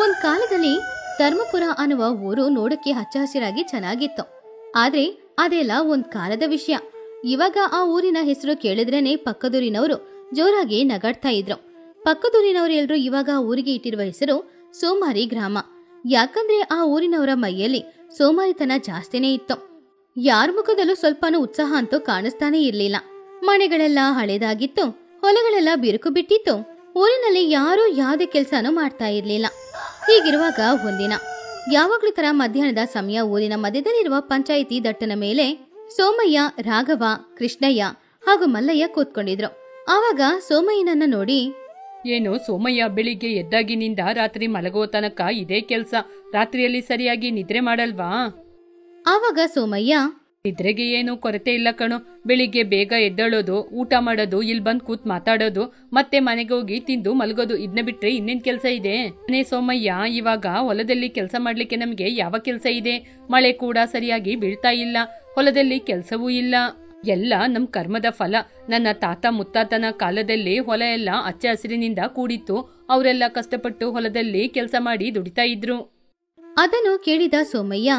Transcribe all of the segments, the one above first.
ಒಂದ್ ಕಾಲದಲ್ಲಿ ಧರ್ಮಪುರ ಅನ್ನುವ ಊರು ನೋಡಕ್ಕೆ ಹಚ್ಚ ಹಸಿರಾಗಿ ಚೆನ್ನಾಗಿತ್ತು. ಆದ್ರೆ ಅದೆಲ್ಲ ಒಂದ್ ಕಾಲದ ವಿಷಯ. ಇವಾಗ ಆ ಊರಿನ ಹೆಸರು ಕೇಳಿದ್ರೇನೆ ಪಕ್ಕದೂರಿನವರು ಜೋರಾಗಿ ನಗಾಡ್ತಾ ಇದ್ರು. ಪಕ್ಕದೂರಿನವರೆಲ್ಲರೂ ಇವಾಗ ಊರಿಗೆ ಇಟ್ಟಿರುವ ಹೆಸರು ಸೋಮಾರಿ ಗ್ರಾಮ. ಯಾಕಂದ್ರೆ ಆ ಊರಿನವರ ಮೈಯಲ್ಲಿ ಸೋಮಾರಿತನ ಜಾಸ್ತಿನೇ ಇತ್ತು. ಯಾರ ಮುಖದಲ್ಲೂ ಸ್ವಲ್ಪನೂ ಉತ್ಸಾಹ ಅಂತೂ ಕಾಣಿಸ್ತಾನೆ ಇರ್ಲಿಲ್ಲ. ಮನೆಗಳೆಲ್ಲ ಹಳೇದಾಗಿತ್ತು, ಹೊಲಗಳೆಲ್ಲ ಬಿರುಕು ಬಿಟ್ಟಿತ್ತು. ಊರಿನಲ್ಲಿ ಯಾರೂ ಯಾವುದೇ ಕೆಲ್ಸಾನು ಮಾಡ್ತಾ ಇರ್ಲಿಲ್ಲ. ಹೀಗಿರುವಾಗ ಒಂದಿನ ಯಾವಾಗ್ಲೂ ತರ ಮಧ್ಯಾಹ್ನದ ಸಮಯ ಊರಿನ ಮಧ್ಯದಲ್ಲಿರುವ ಪಂಚಾಯಿತಿ ದಟ್ಟನ ಮೇಲೆ ಸೋಮಯ್ಯ, ರಾಘವ, ಕೃಷ್ಣಯ್ಯ ಹಾಗೂ ಮಲ್ಲಯ್ಯ ಕೂತ್ಕೊಂಡಿದ್ರು. ಆವಾಗ ಸೋಮಯ್ಯನನ್ನ ನೋಡಿ, ಏನು ಸೋಮಯ್ಯ, ಬೆಳಿಗ್ಗೆ ಎದ್ದಾಗಿನಿಂದ ರಾತ್ರಿ ಮಲಗೋ ತನಕ ಇದೇ ಕೆಲ್ಸ, ರಾತ್ರಿಯಲ್ಲಿ ಸರಿಯಾಗಿ ನಿದ್ರೆ ಮಾಡಲ್ವಾ? ಆವಾಗ ಸೋಮಯ್ಯ, ನಿದ್ರೆಗೆ ಏನು ಕೊರತೆ ಇಲ್ಲ ಕಣೋ, ಬೆಳಿಗ್ಗೆ ಬೇಗ ಎದ್ದಳೋದು, ಊಟ ಮಾಡೋದು, ಇಲ್ಲಿ ಬಂದ್ ಕೂತ್ ಮಾತಾಡೋದು, ಮತ್ತೆ ಮನೆಗೆ ಹೋಗಿ ತಿಂದು ಮಲಗೋದು, ಇದನ್ನ ಬಿಟ್ರೆ ಇನ್ನೇನ್ ಕೆಲ್ಸ ಇದೆ? ಸೋಮಯ್ಯ, ಇವಾಗ ಹೊಲದಲ್ಲಿ ಕೆಲಸ ಮಾಡ್ಲಿಕ್ಕೆ ನಮ್ಗೆ ಯಾವ ಕೆಲ್ಸ ಇದೆ? ಮಳೆ ಕೂಡ ಸರಿಯಾಗಿ ಬೀಳ್ತಾ ಇಲ್ಲ, ಹೊಲದಲ್ಲಿ ಕೆಲ್ಸವೂ ಇಲ್ಲ. ಎಲ್ಲ ನಮ್ ಕರ್ಮದ ಫಲ. ನನ್ನ ತಾತ ಮುತ್ತಾತನ ಕಾಲದಲ್ಲಿ ಹೊಲ ಎಲ್ಲ ಹಚ್ಚ ಹಸಿರಿನಿಂದ ಕೂಡಿತ್ತು. ಅವರೆಲ್ಲ ಕಷ್ಟಪಟ್ಟು ಹೊಲದಲ್ಲಿ ಕೆಲಸ ಮಾಡಿ ದುಡಿತಾ ಇದ್ರು. ಅದನ್ನು ಕೇಳಿದ ಸೋಮಯ್ಯ,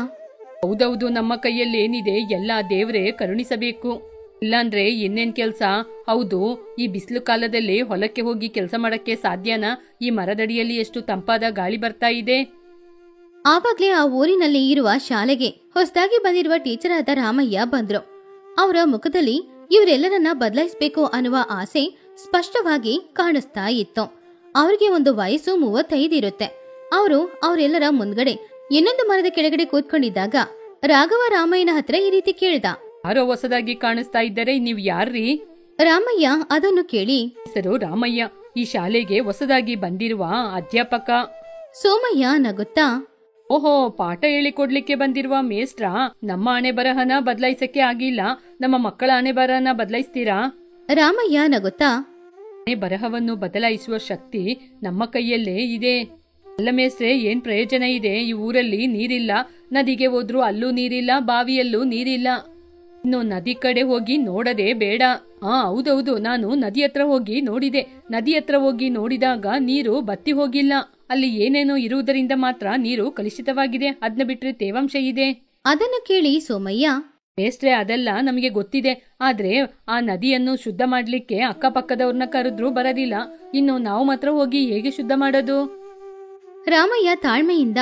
ಹೌದೌದು, ನಮ್ಮ ಕೈಯಲ್ಲಿ ಏನಿದೆ ಎಲ್ಲ ದೇವ್ರೇ ಕರುಣಿಸಬೇಕು, ಇಲ್ಲಾಂದ್ರೆ ಇನ್ನೇನ್ ಕೆಲ್ಸ? ಹೌದು, ಈ ಬಿಸಿಲು ಕಾಲದಲ್ಲಿ ಹೊಲಕ್ಕೆ ಹೋಗಿ ಕೆಲಸ ಮಾಡಕ್ಕೆ ಸಾಧ್ಯನಾ? ಈ ಮರದಡಿಯಲ್ಲಿ ಎಷ್ಟು ತಂಪಾದ ಗಾಳಿ ಬರ್ತಾ ಇದೆ. ಆವಾಗ್ಲೇ ಆ ಊರಿನಲ್ಲಿ ಇರುವ ಶಾಲೆಗೆ ಹೊಸದಾಗಿ ಬಂದಿರುವ ಟೀಚರ್ ಆದ ರಾಮಯ್ಯ ಬಂದ್ರು. ಅವರ ಮುಖದಲ್ಲಿ ಇವರೆಲ್ಲರನ್ನ ಬದಲಾಯಿಸಬೇಕು ಅನ್ನುವ ಆಸೆ ಸ್ಪಷ್ಟವಾಗಿ ಕಾಣಿಸ್ತಾ ಇತ್ತು. ಅವ್ರಿಗೆ ಒಂದು ವಯಸ್ಸು 35 ಇರುತ್ತೆ. ಅವರೆಲ್ಲರ ಮುಂದ್ಗಡೆ ಇನ್ನೊಂದು ಮರದ ಕೆಳಗಡೆ ಕೂತ್ಕೊಂಡಿದ್ದಾಗ ರಾಘವ ರಾಮಯ್ಯನ ಹತ್ರ ಈ ರೀತಿ ಕೇಳ್ದ, ಯಾರೋ ಹೊಸದಾಗಿ ಕಾಣಿಸ್ತಾ ಇದ್ದಾರೆ, ನೀವ್ ಯಾರ್ರೀ? ರಾಮಯ್ಯ ಅದನ್ನು ಕೇಳಿ, ಹೆಸರು ರಾಮಯ್ಯ, ಈ ಶಾಲೆಗೆ ಹೊಸದಾಗಿ ಬಂದಿರುವ ಅಧ್ಯಾಪಕ. ಸೋಮಯ್ಯ ನಗುತ್ತಾ, ಓಹೋ, ಪಾಠ ಹೇಳಿಕೊಡ್ಲಿಕ್ಕೆ ಬಂದಿರುವ ಮೇಸ್ಟ್ರಾ? ನಮ್ಮ ಹಣೆ ಬರಹನ ಬದಲಾಯಿಸಕ್ಕೆ ಆಗಿಲ್ಲ, ನಮ್ಮ ಮಕ್ಕಳ ಹಣೆ ಬರಹನ ಬದಲಾಯಿಸ್ತೀರಾ? ರಾಮಯ್ಯ ನಗುತ್ತಾ, ಹಣೆ ಬರಹವನ್ನು ಬದಲಾಯಿಸುವ ಶಕ್ತಿ ನಮ್ಮ ಕೈಯಲ್ಲೇ ಇದೆ. ಅಲ್ಲ ಮೇಸ್ಟ್ರೆ, ಏನ್ ಪ್ರಯೋಜನ ಇದೆ? ಈ ಊರಲ್ಲಿ ನೀರಿಲ್ಲ, ನದಿಗೆ ಹೋದ್ರೂ ಅಲ್ಲೂ ನೀರಿಲ್ಲ, ಬಾವಿಯಲ್ಲೂ ನೀರಿಲ್ಲ. ಇನ್ನು ನದಿ ಕಡೆ ಹೋಗಿ ನೋಡದೆ ಬೇಡ. ಹೌದೌದು, ನಾನು ನದಿ ಹತ್ರ ಹೋಗಿ ನೋಡಿದೆ. ನದಿ ಹತ್ರ ಹೋಗಿ ನೋಡಿದಾಗ ನೀರು ಬತ್ತಿ ಹೋಗಿಲ್ಲ. ಅಲ್ಲಿ ಏನೇನೋ ಇರುವುದರಿಂದ ಮಾತ್ರ ನೀರು ಕಲುಷಿತವಾಗಿದೆ, ಅದನ್ನ ಬಿಟ್ರೆ ತೇವಾಂಶ ಇದೆ. ಅದನ್ನು ಕೇಳಿ ಸೋಮಯ್ಯ, ಮೇಸ್ಟ್ರೆ, ಅದೆಲ್ಲ ನಮಗೆ ಗೊತ್ತಿದೆ, ಆದ್ರೆ ಆ ನದಿಯನ್ನು ಶುದ್ಧ ಮಾಡ್ಲಿಕ್ಕೆ ಅಕ್ಕಪಕ್ಕದವ್ರನ್ನ ಕರೆದ್ರೂ ಬರೋದಿಲ್ಲ. ಇನ್ನು ನಾವು ಮಾತ್ರ ಹೋಗಿ ಹೇಗೆ ಶುದ್ಧ ಮಾಡೋದು? ರಾಮಯ್ಯ ತಾಳ್ಮೆಯಿಂದ,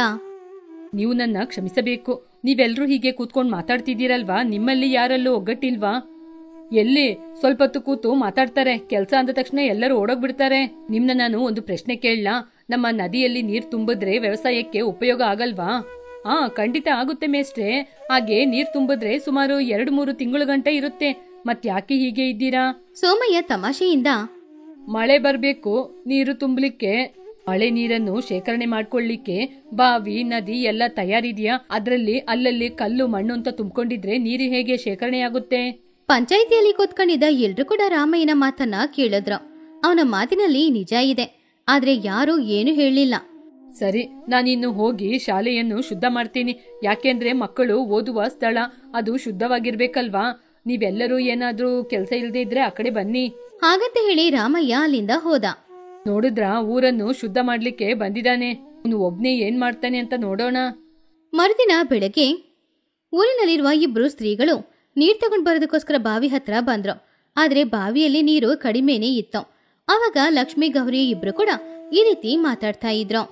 ನೀವು ನನ್ನ ಕ್ಷಮಿಸಬೇಕು. ನೀವೆಲ್ರೂ ಹೀಗೆ ಕೂತ್ಕೊಂಡು ಮಾತಾಡ್ತಿದ್ದೀರಲ್ವಾ? ನಿಮ್ಮಲ್ಲಿ ಯಾರಲ್ಲೂ ಒಗ್ಗಟ್ಟಿಲ್ವಾ? ಎಲ್ಲಿ ಸ್ವಲ್ಪ ಹೊತ್ತು ಕೂತು ಮಾತಾಡ್ತಾರೆ, ಕೆಲ್ಸ ಅಂದ ತಕ್ಷಣ ಎಲ್ಲರೂ ಓಡೋಗ್ಬಿಡ್ತಾರೆ. ನಿಮ್ನ ನಾನು ಒಂದು ಪ್ರಶ್ನೆ ಕೇಳಲಾ? ನಮ್ಮ ನದಿಯಲ್ಲಿ ನೀರ್ ತುಂಬಿದ್ರೆ ವ್ಯವಸಾಯಕ್ಕೆ ಉಪಯೋಗ ಆಗಲ್ವಾ? ಖಂಡಿತ ಆಗುತ್ತೆ ಮೇಸ್ಟ್ರೆ. ಹಾಗೆ ನೀರ್ ತುಂಬಿದ್ರೆ ಸುಮಾರು 2-3 ತಿಂಗಳು ಗಂಟೆ ಇರುತ್ತೆ. ಮತ್ತ್ಯಾಕೆ ಹೀಗೆ ಇದ್ದೀರಾ? ಸೋಮಯ್ಯ ತಮಾಷೆಯಿಂದ, ಮಳೆ ಬರ್ಬೇಕು, ನೀರು ತುಂಬಲಿಕ್ಕೆ, ಮಳೆ ನೀರನ್ನು ಶೇಖರಣೆ ಮಾಡ್ಕೊಳ್ಳಿಕ್ಕೆ ಬಾವಿ, ನದಿ ಎಲ್ಲ ತಯಾರಿದೆಯಾ? ಅದ್ರಲ್ಲಿ ಅಲ್ಲಲ್ಲಿ ಕಲ್ಲು ಮಣ್ಣು ಅಂತ ತುಂಬಿಕೊಂಡಿದ್ರೆ ನೀರು ಹೇಗೆ ಶೇಖರಣೆ ಆಗುತ್ತೆ? ಪಂಚಾಯಿತಿಯಲ್ಲಿ ಕೂತ್ಕೊಂಡಿದ್ದ ಎಲ್ರು ಕೂಡ ರಾಮಯ್ಯನ ಮಾತನ್ನ ಕೇಳಿದ್ರು. ಅವನ ಮಾತಿನಲ್ಲಿ ನಿಜ ಇದೆ, ಆದ್ರೆ ಯಾರು ಏನು ಹೇಳಲಿಲ್ಲ. ಸರಿ, ನಾನಿನ್ನು ಹೋಗಿ ಶಾಲೆಯನ್ನು ಶುದ್ಧ ಮಾಡ್ತೀನಿ. ಯಾಕೆಂದ್ರೆ ಮಕ್ಕಳು ಓದುವ ಸ್ಥಳ, ಅದು ಶುದ್ಧವಾಗಿರ್ಬೇಕಲ್ವಾ? ನೀವೆಲ್ಲರೂ ಏನಾದ್ರೂ ಕೆಲಸ ಇಲ್ಲದೆ ಇದ್ರೆ ಆ ಕಡೆ ಬನ್ನಿ. ಹಾಗಂತ ಹೇಳಿ ರಾಮಯ್ಯ ಅಲ್ಲಿಂದ ಹೋದ. ನೋಡಿದ್ರ, ಊರನ್ನು ಶುದ್ಧ ಮಾಡ್ಲಿಕ್ಕೆ ಬಂದಿದ್ದಾನೆ. ಅವನು ಒಬ್ನೇ ಏನ್ ಮಾಡ್ತಾನೆ ಅಂತ ನೋಡೋಣ. ಮರುದಿನ ಬೆಳಗ್ಗೆ ಊರಿನಲ್ಲಿರುವ ಇಬ್ರು ಸ್ತ್ರೀಗಳು ನೀರ್ ತಗೊಂಡ್ ಬರೋದಕ್ಕೋಸ್ಕರ ಬಾವಿ ಹತ್ರ ಬಂದ್ರು. ಆದ್ರೆ ಬಾವಿಯಲ್ಲಿ ನೀರು ಕಡಿಮೆನೇ ಇತ್ತು. ಆವಾಗ ಲಕ್ಷ್ಮಿ, ಗೌರಿ ಇಬ್ರು ಕೂಡ ಈ ರೀತಿ ಮಾತಾಡ್ತಾ ಇದ್ರು.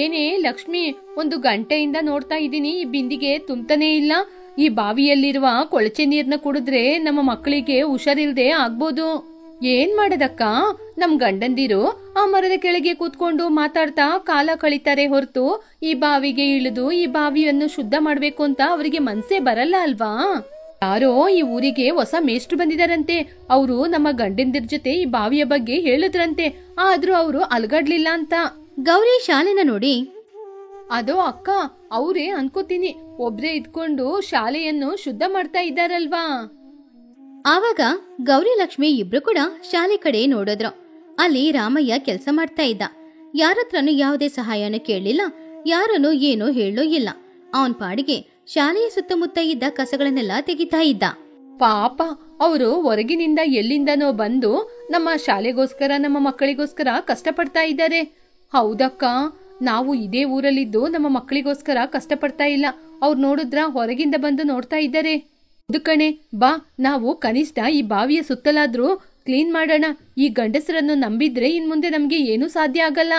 ಏನೇ ಲಕ್ಷ್ಮಿ, 1 ಗಂಟೆಯಿಂದ ನೋಡ್ತಾ ಇದ್ದೀನಿ, ಈ ಬಿಂದಿಗೆ ತುಂಬ್ತಾನೇ ಇಲ್ಲ. ಈ ಬಾವಿಯಲ್ಲಿರುವ ಕೊಳಚೆ ನೀರ್ನ ಕುಡಿದ್ರೆ ನಮ್ಮ ಮಕ್ಕಳಿಗೆ ಹುಷಾರಿಲ್ದೆ ಆಗ್ಬೋದು. ಏನ್ ಮಾಡದಕ್ಕ? ನಮ್ ಗಂಡಂದಿರು ಆ ಮರದ ಕೆಳಗೆ ಕೂತ್ಕೊಂಡು ಮಾತಾಡ್ತಾ ಕಾಲ ಕಳೀತಾರೆ ಹೊರತು ಈ ಬಾವಿಗೆ ಇಳಿದು ಈ ಬಾವಿಯನ್ನು ಶುದ್ಧ ಮಾಡ್ಬೇಕು ಅಂತ ಅವರಿಗೆ ಮನ್ಸೇ ಬರಲ್ಲ ಅಲ್ವಾ? ಯಾರೋ ಈ ಊರಿಗೆ ಹೊಸ ಮೇಷ್ಟ್ರು ಬಂದಿದಾರಂತೆ. ಅವರು ನಮ್ಮ ಗಂಡಂದಿರ ಜೊತೆ ಈ ಬಾವಿಯ ಬಗ್ಗೆ ಹೇಳಿದ್ರಂತೆ, ಆದ್ರೂ ಅವರು ಅಲ್ಗಾಡ್ಲಿಲ್ಲ ಅಂತ. ಗೌರಿ ಶಾಲೆನ ನೋಡಿ, ಅದೋ ಅಕ್ಕ, ಅವರೇ ಅನ್ಕೋತೀನಿ, ಒಬ್ರೇ ಇದ್ಕೊಂಡು ಶಾಲೆಯನ್ನು ಶುದ್ಧ ಮಾಡ್ತಾ ಇದ್ದಾರಲ್ವಾ? ಆವಾಗ ಗೌರಿ, ಲಕ್ಷ್ಮಿ ಇಬ್ರು ಕೂಡ ಶಾಲೆ ಕಡೆ ನೋಡಿದ್ರು. ಅಲ್ಲಿ ರಾಮಯ್ಯ ಕೆಲಸ ಮಾಡ್ತಾ ಇದ್ದ. ಯಾರತ್ರನು ಯಾವುದೇ ಸಹಾಯನೂ ಕೇಳಲಿಲ್ಲ, ಯಾರನ್ನು ಏನೂ ಹೇಳೋ ಇಲ್ಲ. ಅವನ್ ಪಾಡಿಗೆ ಶಾಲೆಯ ಸುತ್ತಮುತ್ತ ಇದ್ದ ಕಸಗಳನ್ನೆಲ್ಲ ತೆಗಿತಾ ಇದ್ದ. ಪಾಪ, ಅವರು ಹೊರಗಿನಿಂದ ಎಲ್ಲಿಂದನೋ ಬಂದು ನಮ್ಮ ಶಾಲೆಗೋಸ್ಕರ, ನಮ್ಮ ಮಕ್ಕಳಿಗೋಸ್ಕರ ಕಷ್ಟಪಡ್ತಾ ಇದ್ದಾರೆ. ಹೌದಕ್ಕ, ನಾವು ಇದೇ ಊರಲ್ಲಿದ್ದು ನಮ್ಮ ಮಕ್ಕಳಿಗೋಸ್ಕರ ಕಷ್ಟಪಡ್ತಾ ಇಲ್ಲ. ಅವ್ರು ನೋಡಿದ್ರ ಹೊರಗಿಂದ ಬಂದು ನೋಡ್ತಾ ಇದ್ದಾರೆ. ಅದು ಕಣೆ, ಬಾ ನಾವು ಕನಿಷ್ಠ ಈ ಬಾವಿಯ ಸುತ್ತಲಾದ್ರೂ ಕ್ಲೀನ್ ಮಾಡೋಣ. ಈ ಗಂಡಸರನ್ನು ನಂಬಿದ್ರೆ ಇನ್ ಮುಂದೆ ನಮ್ಗೆ ಏನೂ ಸಾಧ್ಯ ಆಗಲ್ಲ.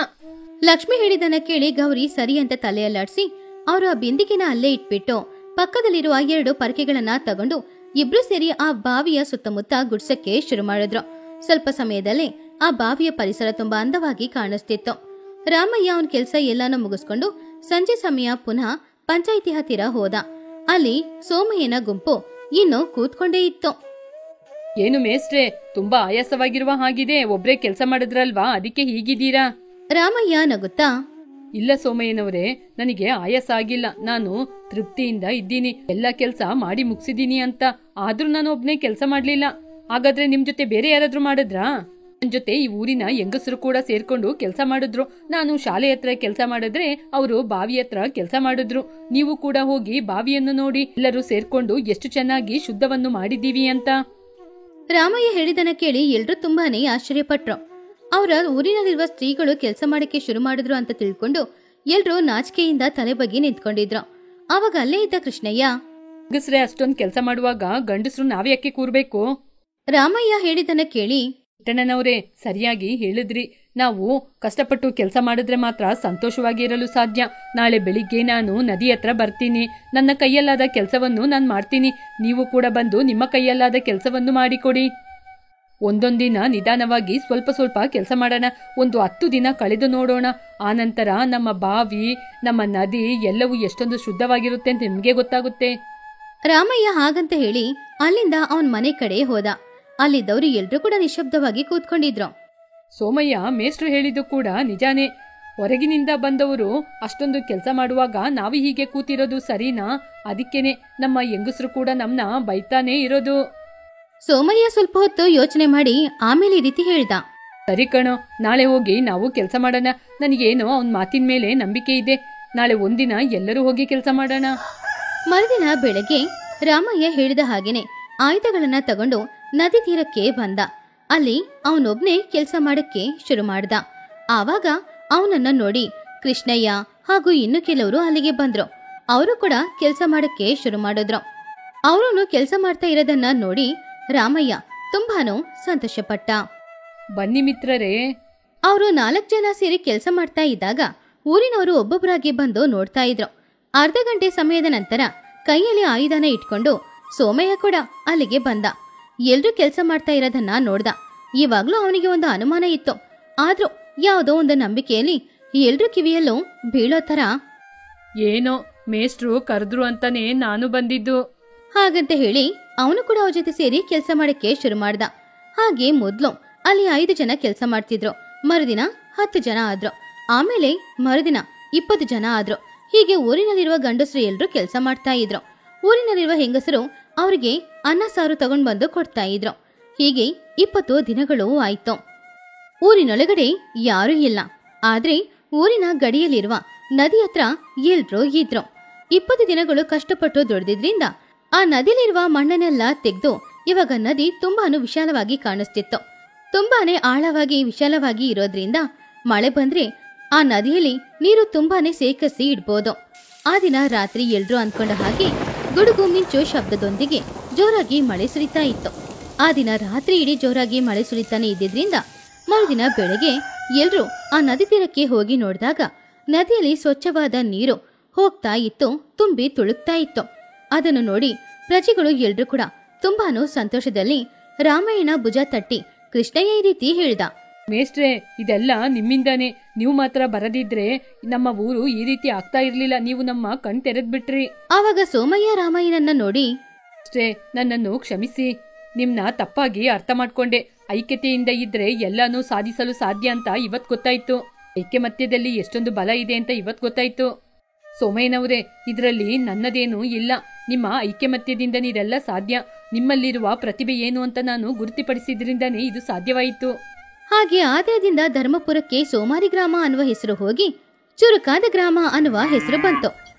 ಲಕ್ಷ್ಮಿ ಹೇಳಿದನ್ನ ಕೇಳಿ ಗೌರಿ ಸರಿ ಅಂತ ತಲೆಯಲ್ಲಾಡ್ಸಿ ಅವರು ಆ ಬಿಂದಿಗೆನ ಅಲ್ಲೇ ಇಟ್ಬಿಟ್ಟು ಪಕ್ಕದಲ್ಲಿರುವ 2 ಪರಕೆಗಳನ್ನ ತಗೊಂಡು ಇಬ್ರು ಸೇರಿ ಆ ಬಾವಿಯ ಸುತ್ತಮುತ್ತ ಗುಡ್ಸಕ್ಕೆ ಶುರು ಮಾಡಿದ್ರು. ಸ್ವಲ್ಪ ಸಮಯದಲ್ಲೇ ಆ ಬಾವಿಯ ಪರಿಸರ ತುಂಬಾ ಅಂದವಾಗಿ ಕಾಣಿಸ್ತಿತ್ತು. ರಾಮಯ್ಯ ಅವನ್ ಕೆಲ್ಸ ಎಲ್ಲಾನು ಮುಗಿಸ್ಕೊಂಡು ಸಂಜೆ ಸಮಯ ಪುನಃ ಪಂಚಾಯಿತಿ ಹತ್ತಿರ ಹೋದ. ಅಲ್ಲಿ ಸೋಮಯ್ಯನ ಗುಂಪು ಇನ್ನು ಕೂತ್ಕೊಂಡೇ ಇತ್ತು. ಏನು ಮೇಸ್ಟ್ರೆ, ತುಂಬಾ ಆಯಾಸವಾಗಿರುವ ಹಾಗಿದೆ. ಒಬ್ರೇ ಕೆಲಸ ಮಾಡಿದ್ರಲ್ವಾ, ಅದಕ್ಕೆ ಹೀಗಿದ್ದೀರಾ? ರಾಮಯ್ಯ ನಗುತ್ತಾ, ಇಲ್ಲ ಸೋಮಯ್ಯನವರೇ, ನನಗೆ ಆಯಾಸ ಆಗಿಲ್ಲ. ನಾನು ತೃಪ್ತಿಯಿಂದ ಇದ್ದೀನಿ. ಎಲ್ಲ ಕೆಲಸ ಮಾಡಿ ಮುಗಿಸಿದೀನಿ ಅಂತ. ಆದ್ರೂ ನಾನು ಒಬ್ನೇ ಕೆಲಸ ಮಾಡ್ಲಿಲ್ಲ. ಹಾಗಾದ್ರೆ ನಿಮ್ ಜೊತೆ ಬೇರೆ ಯಾರಾದ್ರೂ ಮಾಡಿದ್ರಾ? ನನ್ ಜೊತೆ ಈ ಊರಿನ ಹೆಂಗಸರು ಕೂಡ ಸೇರ್ಕೊಂಡು ಕೆಲಸ ಮಾಡಿದ್ರು. ನಾನು ಶಾಲೆ ಹತ್ರ ಕೆಲಸ ಮಾಡಿದ್ರೆ ಅವರು ಬಾವಿ ಹತ್ರ ಕೆಲಸ ಮಾಡಿದ್ರು. ನೀವು ಕೂಡ ಹೋಗಿ ಬಾವಿಯನ್ನು ನೋಡಿ. ಎಲ್ಲರೂ ಸೇರ್ಕೊಂಡು ಎಷ್ಟು ಚೆನ್ನಾಗಿ ಶುದ್ಧವನ್ನು ಮಾಡಿದೀವಿ ಅಂತ. ರಾಮಯ್ಯ ಹೇಳಿದನ ಕೇಳಿ ಎಲ್ರೂ ತುಂಬಾನೇ ಆಶ್ಚರ್ಯಪಟ್ರು. ಅವರ ಊರಿನಲ್ಲಿರುವ ಸ್ತ್ರೀಗಳು ಕೆಲಸ ಮಾಡಕ್ಕೆ ಶುರು ಮಾಡಿದ್ರು ಅಂತ ತಿಳ್ಕೊಂಡು ಎಲ್ರೂ ನಾಚಿಕೆಯಿಂದ ತಲೆ ಬಗ್ಗೆ ನಿಂತ್ಕೊಂಡಿದ್ರು. ಆವಾಗ ಅಲ್ಲೇ ಇದ್ದ ಕೃಷ್ಣಯ್ಯ, ಹೆಂಗಸ್ರೆ ಅಷ್ಟೊಂದು ಕೆಲಸ ಮಾಡುವಾಗ ಗಂಡಸರು ನಾವ್ಯಾಕೆ ಕೂರ್ಬೇಕು? ರಾಮಯ್ಯ ಹೇಳಿದನ ಕೇಳಿ, ಪುಟ್ಟಣ್ಣನವರೇ, ಸರಿಯಾಗಿ ಹೇಳಿದ್ರಿ. ನಾವು ಕಷ್ಟಪಟ್ಟು ಕೆಲಸ ಮಾಡಿದ್ರೆ ಮಾತ್ರ ಸಂತೋಷವಾಗಿ ಇರಲು ಸಾಧ್ಯ. ನಾಳೆ ಬೆಳಿಗ್ಗೆ ನಾನು ನದಿ ಹತ್ರ ಬರ್ತೀನಿ. ನನ್ನ ಕೈಯಲ್ಲಾದ ಕೆಲಸವನ್ನು ನಾನು ಮಾಡ್ತೀನಿ. ನೀವು ಕೂಡ ಬಂದು ನಿಮ್ಮ ಕೈಯಲ್ಲಾದ ಕೆಲಸವನ್ನು ಮಾಡಿಕೊಡಿ. ಒಂದೊಂದಿನ ನಿಧಾನವಾಗಿ ಸ್ವಲ್ಪ ಸ್ವಲ್ಪ ಕೆಲಸ ಮಾಡೋಣ. ಒಂದು 10 ದಿನ ಕಳೆದು ನೋಡೋಣ. ಆನಂತರ ನಮ್ಮ ಬಾವಿ, ನಮ್ಮ ನದಿ ಎಲ್ಲವೂ ಎಷ್ಟೊಂದು ಶುದ್ಧವಾಗಿರುತ್ತೆ ಅಂತ ನಿಮ್ಗೆ ಗೊತ್ತಾಗುತ್ತೆ. ರಾಮಯ್ಯ ಹಾಗಂತ ಹೇಳಿ ಅಲ್ಲಿಂದ ಅವನ್ ಮನೆ ಕಡೆ ಹೋದ. ಅಲ್ಲಿದ್ದವರು ಎಲ್ರೂ ಕೂಡ ನಿಶಬ್ದವಾಗಿ ಕೂತ್ಕೊಂಡಿದ್ರು. ಸೋಮಯ್ಯ ಮೇಷ್ಟ್ರು ಹೇಳಿದ್ದು ಕೂಡ ನಿಜಾನೇ. ಹೊರಗಿನಿಂದ ಬಂದವರು ಅಷ್ಟೊಂದು ಕೆಲಸ ಮಾಡುವಾಗ ನಾವು ಹೀಗೆ ಕೂತಿರೋದು ಸರಿನಾ? ಅದಕ್ಕೇನೆ ನಮ್ಮ ಹೆಂಗಸರು ಕೂಡ ನಮ್ನ ಬೈತಾನೆ ಇರೋದು. ಸೋಮಯ್ಯ ಸ್ವಲ್ಪ ಹೊತ್ತು ಯೋಚನೆ ಮಾಡಿ ಆಮೇಲೆ ಈ ರೀತಿ ಹೇಳ್ದ, ಸರಿ ಕಣೋ, ನಾಳೆ ಹೋಗಿ ನಾವು ಕೆಲಸ ಮಾಡೋಣ. ನನಗೇನೋ ಅವನ್ ಮಾತಿನ ಮೇಲೆ ನಂಬಿಕೆ ಇದೆ. ನಾಳೆ ಒಂದಿನ ಎಲ್ಲರೂ ಹೋಗಿ ಕೆಲಸ ಮಾಡೋಣ. ಮರುದಿನ ಬೆಳಗ್ಗೆ ರಾಮಯ್ಯ ಹೇಳಿದ ಹಾಗೇನೆ ಆಯುಧಗಳನ್ನ ತಗೊಂಡು ನದಿ ತೀರಕ್ಕೆ ಬಂದ. ಅಲ್ಲಿ ಅವನೊಬ್ನೇ ಕೆಲಸ ಮಾಡಕ್ಕೆ ಶುರು ಮಾಡ್ದ. ಆವಾಗ ಅವನನ್ನ ನೋಡಿ ಕೃಷ್ಣಯ್ಯ ಹಾಗೂ ಇನ್ನು ಕೆಲವರು ಅಲ್ಲಿಗೆ ಬಂದ್ರು. ಅವರು ಕೂಡ ಕೆಲಸ ಮಾಡಕ್ಕೆ ಶುರು ಮಾಡಿದ್ರು. ಅವರನ್ನು ಕೆಲಸ ಮಾಡ್ತಾ ಇರೋದನ್ನ ನೋಡಿ ರಾಮಯ್ಯ ತುಂಬಾನು ಸಂತೋಷಪಟ್ಟ. ಬನ್ನಿ ಮಿತ್ರರೇ. ಅವರು 4 ಜನ ಸೇರಿ ಕೆಲಸ ಮಾಡ್ತಾ ಇದ್ದಾಗ ಊರಿನವರು ಒಬ್ಬೊಬ್ಬರಾಗಿ ಬಂದು ನೋಡ್ತಾ ಇದ್ರು. ಅರ್ಧ ಗಂಟೆ ಸಮಯದ ನಂತರ ಕೈಯಲ್ಲಿ ಆಯುಧನ ಇಟ್ಕೊಂಡು ಸೋಮಯ್ಯ ಕೂಡ ಅಲ್ಲಿಗೆ ಬಂದ. ಎಲ್ರೂ ಕೆಲಸ ಮಾಡ್ತಾ ಇರೋದನ್ನ ನೋಡ್ದ. ಇವಾಗ್ಲೂ ಅವನಿಗೆ ಒಂದು ಅನುಮಾನ ಇತ್ತು. ಆದ್ರೂ ಯಾವುದೋ ಒಂದು ನಂಬಿಕೆಯಲ್ಲಿ ಎಲ್ರೂ ಕಿವಿಯಲ್ಲೂ ಬೀಳೋ ತರ, ಏನೋ ಮೇಷ್ಟ್ರು ಕರೆದ್ರು ಅಂತಾನೆ ನಾನು ಬಂದಿದ್ದು. ಹಾಗಂತ ಹೇಳಿ ಅವನು ಕೂಡ ಅವ್ರ ಜೊತೆ ಸೇರಿ ಕೆಲಸ ಮಾಡಕ್ಕೆ ಶುರು ಮಾಡ್ದ. ಹಾಗೆ ಮೊದ್ಲು ಅಲ್ಲಿ 5 ಜನ ಕೆಲಸ ಮಾಡ್ತಿದ್ರು. ಮರುದಿನ 10 ಜನ ಆದ್ರು. ಆಮೇಲೆ ಮರುದಿನ 20 ಜನ ಆದ್ರು. ಹೀಗೆ ಊರಿನಲ್ಲಿರುವ ಗಂಡಸರು ಎಲ್ರೂ ಕೆಲಸ ಮಾಡ್ತಾ ಇದ್ರು. ಊರಿನಲ್ಲಿರುವ ಹೆಂಗಸರು ಅವ್ರಿಗೆ ಅನ್ನ ಸಾರು ತಗೊಂಡ್ ಬಂದು ಕೊಡ್ತಾ ಇದ್ರು. ಹೀಗೆ 20 ದಿನಗಳು ಆಯ್ತು. ಊರಿನೊಳಗಡೆ ಯಾರೂ ಇಲ್ಲ. ಆದ್ರೆ ಊರಿನ ಗಡಿಯಲ್ಲಿರುವ ನದಿ ಹತ್ರ ಎಲ್ರೂ ಇದ್ರು. 20 ದಿನಗಳು ಕಷ್ಟಪಟ್ಟು ದುಡಿದಿದ್ರಿಂದ ಆ ನದಿಲಿರುವ ಮಣ್ಣನ್ನೆಲ್ಲ ತೆಗೆದು ಇವಾಗ ನದಿ ತುಂಬಾನು ವಿಶಾಲವಾಗಿ ಕಾಣಿಸ್ತಿತ್ತು. ತುಂಬಾನೇ ಆಳವಾಗಿ ವಿಶಾಲವಾಗಿ ಇರೋದ್ರಿಂದ ಮಳೆ ಬಂದ್ರೆ ಆ ನದಿಯಲ್ಲಿ ನೀರು ತುಂಬಾನೇ ಸೇಕರಿಸಿ ಇಡ್ಬೋದು. ಆ ದಿನ ರಾತ್ರಿ ಎಲ್ರೂ ಅಂದ್ಕೊಂಡ ಹಾಗೆ ಗುಡುಗು ಮಿಂಚು ಶಬ್ದದೊಂದಿಗೆ ಜೋರಾಗಿ ಮಳೆ ಸುರಿತಾ ಇತ್ತು. ಆ ದಿನ ರಾತ್ರಿ ಇಡೀ ಜೋರಾಗಿ ಮಳೆ ಸುರಿತಾನೆ ಇದ್ದಿದ್ರಿಂದ ಮರುದಿನ ಬೆಳಗ್ಗೆ ಎಲ್ರೂ ಆ ನದಿ ತೀರಕ್ಕೆ ಹೋಗಿ ನೋಡಿದಾಗ ನದಿಯಲ್ಲಿ ಸ್ವಚ್ಛವಾದ ನೀರು ಹೋಗ್ತಾ ಇತ್ತು, ತುಂಬಿ ತುಳುಕ್ತಾ ಇತ್ತು. ಅದನ್ನು ನೋಡಿ ಪ್ರಜೆಗಳು ಎಲ್ರೂ ಕೂಡ ತುಂಬಾನು ಸಂತೋಷದಲ್ಲಿ ರಾಮಯ್ಯನ ಭುಜ ತಟ್ಟಿ ಕೃಷ್ಣಯ್ಯ ಈ ರೀತಿ ಹೇಳ್ದ, ಮೇಷ್ಟ್ರೆ, ಇದೆಲ್ಲ ನಿಮ್ಮಿಂದಾನೆ. ನೀವು ಮಾತ್ರ ಬರದಿದ್ರೆ ನಮ್ಮ ಊರು ಈ ರೀತಿ ಆಗ್ತಾ ಇರ್ಲಿಲ್ಲ. ನೀವು ನಮ್ಮ ಕಣ್ ತೆರೆದ್ಬಿಟ್ರಿ. ಆವಾಗ ಸೋಮಯ್ಯ ರಾಮಯ್ಯನನ್ನ ನೋಡಿ, ಅಷ್ಟೇ, ನನ್ನನ್ನು ಕ್ಷಮಿಸಿ. ನಿಮ್ನ ತಪ್ಪಾಗಿ ಅರ್ಥ ಮಾಡ್ಕೊಂಡೆ. ಐಕ್ಯತೆಯಿಂದ ಇದ್ರೆ ಎಲ್ಲಾನು ಸಾಧಿಸಲು ಸಾಧ್ಯ ಅಂತ ಇವತ್ ಗೊತ್ತಾಯ್ತು. ಐಕ್ಯಮತ್ಯದಲ್ಲಿ ಎಷ್ಟೊಂದು ಬಲ ಇದೆ ಅಂತ ಇವತ್ ಗೊತ್ತಾಯ್ತು. ಸೋಮಯ್ಯನವರೇ, ಇದರಲ್ಲಿ ನನ್ನದೇನೂ ಇಲ್ಲ. ನಿಮ್ಮ ಐಕ್ಯಮತ್ಯದಿಂದ ಇದೆಲ್ಲ ಸಾಧ್ಯ. ನಿಮ್ಮಲ್ಲಿರುವ ಪ್ರತಿಭೆ ಏನು ಅಂತ ನಾನು ಗುರುತಿಪಡಿಸಿದ್ರಿಂದನೇ ಇದು ಸಾಧ್ಯವಾಯಿತು. ಹಾಗೆ ಆ ದಿನದಿಂದ ಧರ್ಮಪುರಕ್ಕೆ ಸೋಮಾರಿ ಗ್ರಾಮ ಅನ್ನುವ ಹೆಸರು ಹೋಗಿ ಚುರುಕಾದ ಗ್ರಾಮ ಅನ್ನುವ ಹೆಸರು ಬಂತು.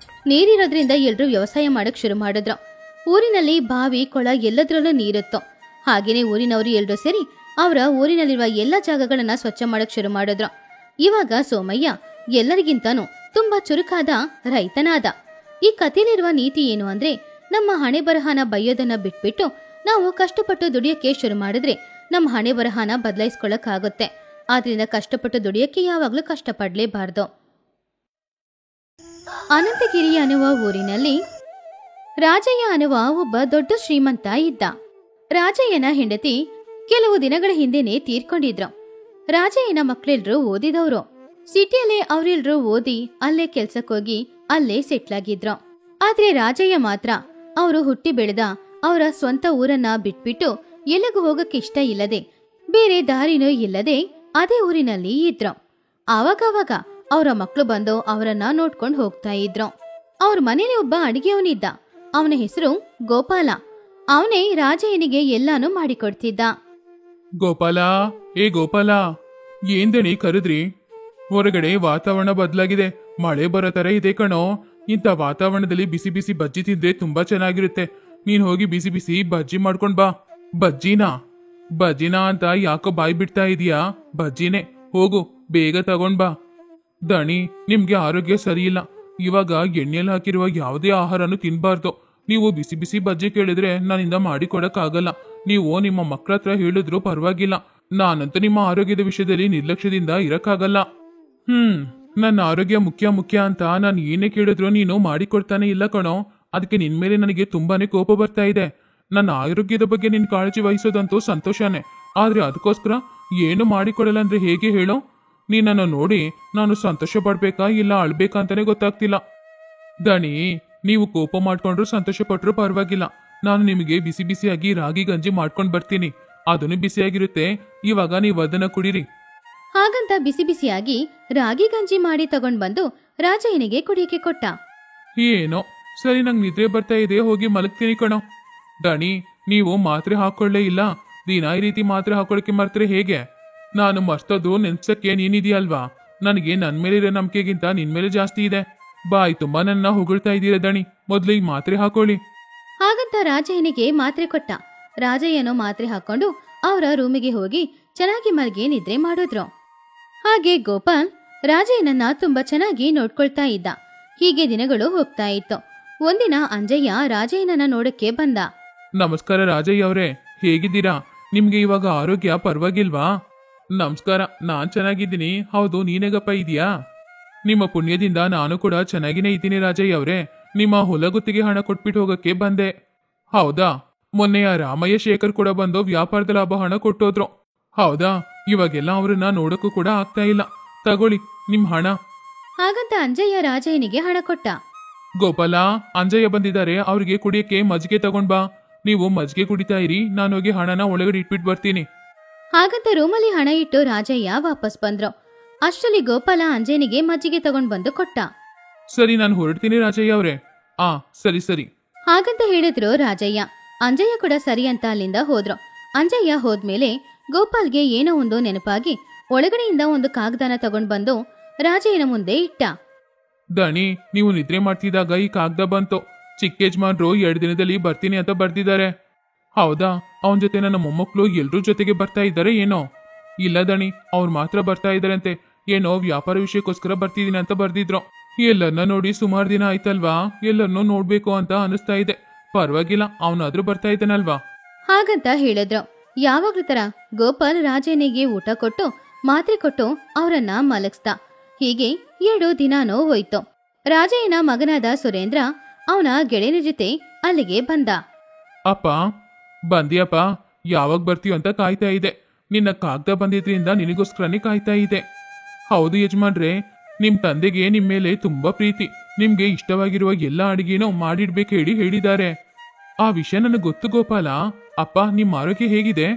ನೀರಿರೋದ್ರಿಂದ ಎಲ್ರೂ ವ್ಯವಸಾಯ ಮಾಡಕ್ ಶುರು ಮಾಡಿದ್ರು. ಊರಿನಲ್ಲಿ ಬಾವಿ, ಕೊಳ ಎಲ್ಲದ್ರಲ್ಲೂ ನೀರಿತ್ತು. ಹಾಗೇನೆ ಊರಿನವರು ಎಲ್ರೂ ಸೇರಿ ಅವರ ಊರಿನಲ್ಲಿರುವ ಎಲ್ಲ ಜಾಗಗಳನ್ನ ಸ್ವಚ್ಛ ಮಾಡಕ್ ಶುರು ಮಾಡಿದ್ರು. ಇವಾಗ ಸೋಮಯ್ಯ ಎಲ್ಲರಿಗಿಂತನೂ ತುಂಬಾ ಚುರುಕಾದ ರೈತನಾದ. ಈ ಕಥೆಯಲ್ಲಿರುವ ನೀತಿ ಏನು ಅಂದ್ರೆ, ನಮ್ಮ ಹಣೆ ಬರಹನ ಬೈಯೋದನ್ನ ಬಿಟ್ಬಿಟ್ಟು ನಾವು ಕಷ್ಟಪಟ್ಟು ದುಡಿಯಕ್ಕೆ ಶುರು ಮಾಡಿದ್ರೆ ನಮ್ಮ ಹಣೆ ಬರಹನ ಬದಲಾಯಿಸ್ಕೊಳ್ಳಕ್ಕಾಗುತ್ತೆ. ಆದ್ರಿಂದ ಕಷ್ಟಪಟ್ಟು ದುಡಿಯಕ್ಕೆ ಯಾವಾಗ್ಲೂ ಕಷ್ಟಪಡ್ಲೇಬಾರ್ದು. ಅನಂತಗಿರಿ ಅನ್ನುವ ಊರಿನಲ್ಲಿ ರಾಜಯ್ಯ ಅನ್ನುವ ಒಬ್ಬ ದೊಡ್ಡ ಶ್ರೀಮಂತ ಇದ್ದ. ರಾಜಯ್ಯನ ಹೆಂಡತಿ ಕೆಲವು ದಿನಗಳ ಹಿಂದೆನೆ ತೀರ್ಕೊಂಡಿದ್ರು. ರಾಜಯ್ಯನ ಮಕ್ಳೆಲ್ರು ಓದಿದವರು. ಸಿಟಿಯಲ್ಲೇ ಅವ್ರೆಲ್ರು ಓದಿ ಅಲ್ಲೇ ಕೆಲ್ಸಕ್ಕೋಗಿ ಅಲ್ಲೇ ಸೆಟ್ಲಾಗಿದ್ರು. ಆದ್ರೆ ರಾಜಯ್ಯ ಮಾತ್ರ ಅವರು ಹುಟ್ಟಿ ಬೆಳೆದ ಅವರ ಸ್ವಂತ ಊರನ್ನ ಬಿಟ್ಬಿಟ್ಟು ಎಲ್ಲಿಗೂ ಹೋಗಕ್ಕೆ ಇಷ್ಟ ಇಲ್ಲದೆ, ಬೇರೆ ದಾರಿನೂ ಇಲ್ಲದೆ ಅದೇ ಊರಿನಲ್ಲಿ ಇದ್ರು. ಆವಾಗವಾಗ ಅವರ ಮಕ್ಳು ಬಂದು ಅವರನ್ನ ನೋಡ್ಕೊಂಡು ಹೋಗ್ತಾ ಇದ್ರು. ಅವ್ರ ಮನೇಲಿ ಒಬ್ಬ ಅಡಿಗೆಯವನಿದ್ದ. ಅವನ ಹೆಸರು ಗೋಪಾಲ. ಅವನೇ ರಾಜಯ್ಯನಿಗೆ ಎಲ್ಲಾನು ಮಾಡಿಕೊಡ್ತಿದ್ದ. ಗೋಪಾಲ, ಏ ಗೋಪಾಲ, ಏನ್ ದಣಿ ಕರೆದ್ರಿ? ಹೊರಗಡೆ ವಾತಾವರಣ ಬದಲಾಗಿದೆ, ಮಳೆ ಬರೋ ತರ ಇದೆ ಕಣೋ. ಇಂಥ ವಾತಾವರಣದಲ್ಲಿ ಬಿಸಿ ಬಿಸಿ ಬಜ್ಜಿ ತಿಂದ್ರೆ ತುಂಬಾ ಚೆನ್ನಾಗಿರುತ್ತೆ. ನೀನ್ ಹೋಗಿ ಬಿಸಿ ಬಿಸಿ ಬಜ್ಜಿ ಮಾಡ್ಕೊಂಡ್ ಬಾ. ಬಜ್ಜಿನಾ ಅಂತ ಯಾಕೋ ಬಾಯ್ ಬಿಡ್ತಾ ಇದೀಯಾ? ಬಜ್ಜಿನೇ, ಹೋಗು ಬೇಗ ತಗೊಂಡ್ ಬಾ. ದಣಿ, ನಿಮ್ಗೆ ಆರೋಗ್ಯ ಸರಿ ಇಲ್ಲ. ಇವಾಗ ಎಣ್ಣೆಯಲ್ಲಿ ಹಾಕಿರುವ ಯಾವುದೇ ಆಹಾರನು ತಿನ್ಬಾರ್ದು. ನೀವು ಬಿಸಿ ಬಿಸಿ ಬಜ್ಜಿ ಕೇಳಿದ್ರೆ ನನ್ನಿಂದ ಮಾಡಿಕೊಡಕ್ ಆಗಲ್ಲ. ನೀವು ನಿಮ್ಮ ಮಕ್ಕಳ ಹತ್ರ ಹೇಳಿದ್ರು ಪರವಾಗಿಲ್ಲ. ನಾನಂತೂ ನಿಮ್ಮ ಆರೋಗ್ಯದ ವಿಷಯದಲ್ಲಿ ನಿರ್ಲಕ್ಷ್ಯದಿಂದ ಇರಕ್ಕಾಗಲ್ಲ. ನನ್ನ ಆರೋಗ್ಯ ಮುಖ್ಯ ಅಂತ ನಾನು ಏನೇ ಕೇಳಿದ್ರು ನೀನು ಮಾಡಿಕೊಡ್ತಾನೆ ಇಲ್ಲ ಕಣೋ. ಅದಕ್ಕೆ ನಿನ್ ಮೇಲೆ ನನಗೆ ತುಂಬಾನೇ ಕೋಪ ಬರ್ತಾ ಇದೆ. ನನ್ನ ಆರೋಗ್ಯದ ಬಗ್ಗೆ ನಿನ್ ಕಾಳಜಿ ವಹಿಸೋದಂತೂ ಸಂತೋಷನೇ, ಆದ್ರೆ ಅದಕ್ಕೋಸ್ಕರ ಏನು ಮಾಡಿಕೊಡಲ್ಲ ಅಂದ್ರೆ ಹೇಗೆ ಹೇಳೋ? ನೀನನ್ನು ನೋಡಿ ನಾನು ಸಂತೋಷ ಪಡ್ಬೇಕಾ ಇಲ್ಲ ಅಳ್ಬೇಕಾ ಅಂತಾನೆ ಗೊತ್ತಾಗ್ತಿಲ್ಲ. ದಣಿ, ನೀವು ಕೋಪ ಮಾಡ್ಕೊಂಡ್ರು ಸಂತೋಷ ಪಟ್ರು ಪರವಾಗಿಲ್ಲ. ನಾನು ನಿಮಗೆ ಬಿಸಿ ಬಿಸಿಯಾಗಿ ರಾಗಿ ಗಂಜಿ ಮಾಡ್ಕೊಂಡ್ ಬರ್ತೀನಿ. ಅದನ್ನು ಬಿಸಿಯಾಗಿರುತ್ತೆ. ಇವಾಗ ನೀವು ಅದನ್ನ ಕುಡೀರಿ. ಹಾಗಂತ ಬಿಸಿ ಬಿಸಿಯಾಗಿ ರಾಗಿ ಗಂಜಿ ಮಾಡಿ ತಗೊಂಡ್ ಬಂದು ರಾಜಯ್ಯನಿಗೆ ಕುಡಿಯಕ್ಕೆ ಕೊಟ್ಟ. ಏನೋ ಸರಿ, ನಂಗೆ ನಿದ್ರೆ ಬರ್ತಾ ಇದೆ, ಹೋಗಿ ಮಲಗ್ತೀನಿ ಕಣೋ. ದಣಿ, ನೀವು ಮಾತ್ರೆ ಹಾಕೊಳ್ಳೇ ಇಲ್ಲ. ದಿನ ಈ ರೀತಿ ಮಾತ್ರೆ ಹಾಕೊಳ್ಳಕ್ಕೆ ಮರ್ತ್ರೆ ಹೇಗೆ? ನಾನು ಮರ್ತೋದು ನೆನ್ಸಕ್ಕೆ ನೀನಿದೆಯಲ್ವಾ? ನನಗೆ ನನ್ ಮೇಲಿರೋ ನಂಬಿಕೆಗಿಂತ ನಿನ್ ಮೇಲೆ ಜಾಸ್ತಿ ಇದೆ. ಬಾಯ್ ತುಂಬಾ ನನ್ನ ಹೊಗಳ್ತಾ ಇದ್ದೀರ ದಣಿ, ಮೊದ್ಲು ಈ ಮಾತ್ರೆ ಹಾಕೊಳ್ಳಿ. ಹಾಗಂತ ರಾಜಯ್ಯನಿಗೆ ಮಾತ್ರೆ ಕೊಟ್ಟ. ರಾಜಯ್ಯನು ಮಾತ್ರೆ ಹಾಕೊಂಡು ಅವರ ರೂಮಿಗೆ ಹೋಗಿ ಚೆನ್ನಾಗಿ ಮಲ್ಗೆ ನಿದ್ರೆ ಮಾಡಿದ್ರು. ಹಾಗೆ ಗೋಪಾಲ್ ರಾಜಯ್ಯನನ್ನ ತುಂಬಾ ಚೆನ್ನಾಗಿ ನೋಡ್ಕೊಳ್ತಾ ಇದ್ದ. ಹೀಗೆ ದಿನಗಳು ಹೋಗ್ತಾ ಇತ್ತು. ಒಂದಿನ ಅಂಜಯ್ಯ ರಾಜಯ್ಯನನ್ನ ನೋಡಕ್ಕೆ ಬಂದ. ನಮಸ್ಕಾರ ರಾಜಯ್ಯ ಅವರೇ, ಹೇಗಿದ್ದೀರಾ? ನಿಮ್ಗೆ ಇವಾಗ ಆರೋಗ್ಯ ಪರವಾಗಿಲ್ವಾ? ನಮಸ್ಕಾರ, ನಾನ್ ಚೆನ್ನಾಗಿದ್ದೀನಿ. ಹೌದು, ನೀನೇಗಪ್ಪ ಇದೀಯಾ? ನಿಮ್ಮ ಪುಣ್ಯದಿಂದ ನಾನು ಕೂಡ ಚೆನ್ನಾಗಿನೇ ಇದ್ದೀನಿ ರಾಜಯ್ಯ ಅವರೇ. ನಿಮ್ಮ ಹೊಲಗುತ್ತಿಗೆ ಹಣ ಕೊಟ್ಬಿಟ್ಟು ಹೋಗಕ್ಕೆ ಬಂದೆ. ಹೌದಾ? ಮೊನ್ನೆ ಆ ರಾಮಯ್ಯ ಶೇಖರ್ ಕೂಡ ಬಂದು ವ್ಯಾಪಾರದ ಲಾಭ ಹಣ ಕೊಟ್ಟೋದ್ರು. ಹೌದಾ? ಇವಾಗೆಲ್ಲ ಅವ್ರನ್ನ ನೋಡಕ್ಕೂ ಕೂಡ ಆಗ್ತಾ ಇಲ್ಲ. ತಗೊಳ್ಳಿ ನಿಮ್ ಹಣ. ಹಾಗಂತ ಅಂಜಯ್ಯ ರಾಜಯ್ಯನಿಗೆ ಹಣ ಕೊಟ್ಟ. ಗೋಪಾಲ, ಅಂಜಯ್ಯ ಬಂದಿದ್ದಾರೆ, ಅವ್ರಿಗೆ ಕುಡಿಯಕ್ಕೆ ಮಜ್ಜಿಗೆ ತಗೊಂಡ್ ಬಾ. ನೀವು ಮಜ್ಜಿಗೆ ಕುಡಿತಾ ಇರಿ, ನಾನು ಹೋಗಿ ಹಣನ ಒಳಗಡೆ ಇಟ್ಬಿಟ್ಟು ಬರ್ತೀನಿ. ಹಾಗಂತ ರೂಮಲ್ಲಿ ಹಣ ಇಟ್ಟು ರಾಜಯ್ಯ ವಾಪಸ್ ಬಂದ್ರು. ಅಷ್ಟರಲ್ಲಿ ಗೋಪಾಲ ಅಂಜಯ್ಯನಿಗೆ ಮಜ್ಜಿಗೆ ತಗೊಂಡ್ ಬಂದು ಕೊಟ್ಟ. ಸರಿ, ನಾನು ಹೊರಡ್ತೀನಿ ರಾಜಯ್ಯ ಅವರೇ. ಸರಿ. ಹಾಗಂತ ಹೇಳಿದ್ರು ರಾಜಯ್ಯ. ಅಂಜಯ್ಯ ಕೂಡ ಸರಿ ಅಂತ ಅಲ್ಲಿಂದ ಹೋದ್ರು. ಅಂಜಯ್ಯ ಹೋದ್ಮೇಲೆ ಗೋಪಾಲ್ಗೆ ಏನೋ ಒಂದು ನೆನಪಾಗಿ ಒಳಗಡೆಯಿಂದ ಒಂದು ಕಾಗದಾನ ತಗೊಂಡ್ ಬಂದು ರಾಜಯ್ಯನ ಮುಂದೆ ಇಟ್ಟ. ದಣಿ, ನೀವು ನಿದ್ರೆ ಮಾಡ್ತಿದ್ದಾಗ ಈ ಕಾಗದ ಬಂತು. ಚಿಕ್ಕ ಯಜಮಾನ್ರು 2 ದಿನದಲ್ಲಿ ಬರ್ತೀನಿ ಅಂತ ಬರ್ತಿದ್ದಾರೆ. ಹೌದಾ? ಅವನ ಜೊತೆ ನನ್ನ ಮೊಮ್ಮಕ್ಕಳು ಎಲ್ರೂ ಜೊತೆಗೆ ಬರ್ತಾ ಇದ್ದಾರೆ ಏನೋ? ಇಲ್ಲ ದಣಿ, ಅವ್ರು ಮಾತ್ರ ಬರ್ತಾ ಇದ್ದಾರಂತೆ. ಏನೋ ವ್ಯಾಪಾರ ವಿಷಯಕ್ಕೋಸ್ಕರ ಬರ್ತಿದ್ದೀನಿ ಅಂತ ಬರ್ದಿದ್ರು. ಎಲ್ಲರನ್ನ ನೋಡಿ ಸುಮಾರು ದಿನ ಆಯ್ತಲ್ವಾ, ಎಲ್ಲರನ್ನೂ ನೋಡ್ಬೇಕು ಅಂತ ಅನಿಸ್ತಾ ಇದೆ. ಪರವಾಗಿಲ್ಲ, ಅವನಾದ್ರೂ ಬರ್ತಾ ಇದ್ದಾನಲ್ವಾ? ಹಾಗಂತ ಹೇಳಿದ್ರು. ಯಾವಾಗ್ಲೂ ತರ ಗೋಪಾಲ್ ರಾಜಯ್ಯನಿಗೆ ಊಟ ಕೊಟ್ಟು ಮಾತ್ರೆ ಕೊಟ್ಟು ಅವರನ್ನ ಮಲಗಿಸ್ದ. ಹೀಗೆ 2 ದಿನಾನೂ ಹೋಯ್ತು. ರಾಜಯ್ಯನ ಮಗನಾದ ಸುರೇಂದ್ರ ಅವನ ಗೆಳೆಯನ ಜೊತೆ ಅಲ್ಲಿಗೆ ಬಂದ. ಅಪ್ಪ ಬಂದಿಯಪ್ಪ, ಯಾವಾಗ ಬರ್ತೀಯ ಅಂತ ಕಾಯ್ತಾ ಇದೆ. ನಿನ್ನ ಕಾಗದ ಬಂದಿದ್ರಿಂದ ನಿನಗೋಸ್ಕರನೇ ಕಾಯ್ತಾ ಇದೆ. ಹೌದು ಯಜಮಾನ್ರೆ, ನಿಮ್ ತಂದೆಗೆ ನಿಮ್ ಮೇಲೆ ತುಂಬಾ ಪ್ರೀತಿ. ನಿಮ್ಗೆ ಇಷ್ಟವಾಗಿರುವ ಎಲ್ಲ ಅಡಿಗೆನೂ ಮಾಡಿಡ್ಬೇಕು ಹೇಳಿದ್ದಾರೆ. ಆ ವಿಷಯ ನನಗೆ ಗೊತ್ತು ಗೋಪಾಲ. ಅಪ್ಪ, ನಿಮ್ಮ ಆರೋಗ್ಯ ಹೇಗಿದೆ?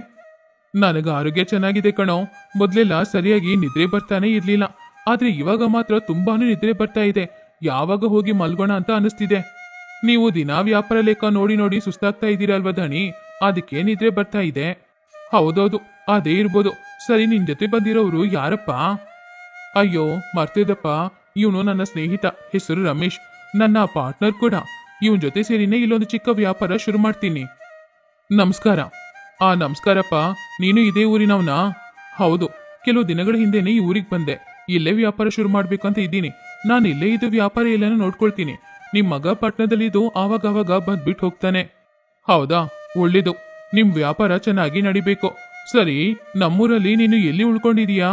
ನನಗ ಆರೋಗ್ಯ ಚೆನ್ನಾಗಿದೆ ಕಣೋ. ಮೊದ್ಲೆಲ್ಲ ಸರಿಯಾಗಿ ನಿದ್ರೆ ಬರ್ತಾನೆ ಇರ್ಲಿಲ್ಲ, ಆದ್ರೆ ಇವಾಗ ಮಾತ್ರ ತುಂಬಾನೇ ನಿದ್ರೆ ಬರ್ತಾ ಇದೆ. ಯಾವಾಗ ಹೋಗಿ ಮಲ್ಗೋಣ ಅಂತ ಅನಿಸ್ತಿದೆ. ನೀವು ದಿನಾ ವ್ಯಾಪಾರ ಲೆಕ್ಕ ನೋಡಿ ನೋಡಿ ಸುಸ್ತಾಗ್ತಾ ಇದ್ದೀರಲ್ವ ದಣಿ, ಅದಕ್ಕೆ ನಿದ್ರೆ ಬರ್ತಾ ಇದೆ. ಹೌದೌದು, ಅದೇ ಇರ್ಬೋದು. ಸರಿ, ನಿನ್ ಜೊತೆ ಬಂದಿರೋರು ಯಾರಪ್ಪ? ಅಯ್ಯೋ ಮರ್ತಿದ್ದಪ್ಪ, ಇವನು ನನ್ನ ಸ್ನೇಹಿತ, ಹೆಸರು ರಮೇಶ್, ನನ್ನ ಪಾರ್ಟ್ನರ್ ಕೂಡ. ಇವನ್ ಜೊತೆ ಸೇರಿನೇ ಇಲ್ಲೊಂದು ಚಿಕ್ಕ ವ್ಯಾಪಾರ ಶುರು ಮಾಡ್ತೀನಿ. ನಮಸ್ಕಾರ. ನಮಸ್ಕಾರಪ್ಪ, ನೀನು ಇದೇ ಊರಿನವನಾ? ಹೌದು, ಕೆಲವು ದಿನಗಳ ಹಿಂದೆನೆ ಈ ಊರಿಗೆ ಬಂದೆ. ಇಲ್ಲೇ ವ್ಯಾಪಾರ ಶುರು ಮಾಡ್ಬೇಕಂತ ಇದ್ದೀನಿ. ನಾನು ಇಲ್ಲೇ ಇದು ವ್ಯಾಪಾರ ಎಲ್ಲಾನು ನೋಡ್ಕೊಳ್ತೀನಿ. ನಿಮ್ ಮಗ ಪಟ್ಟಣದಲ್ಲಿದ್ದು ಆವಾಗ ಬಂದ್ಬಿಟ್ಟು ಹೋಗ್ತಾನೆ. ಹೌದಾ, ಒಳ್ಳೇದು. ನಿಮ್ ವ್ಯಾಪಾರ ಚೆನ್ನಾಗಿ ನಡಿಬೇಕು. ಸರಿ, ನಮ್ಮೂರಲ್ಲಿ ನೀನು ಎಲ್ಲಿ ಉಳ್ಕೊಂಡಿದೀಯಾ?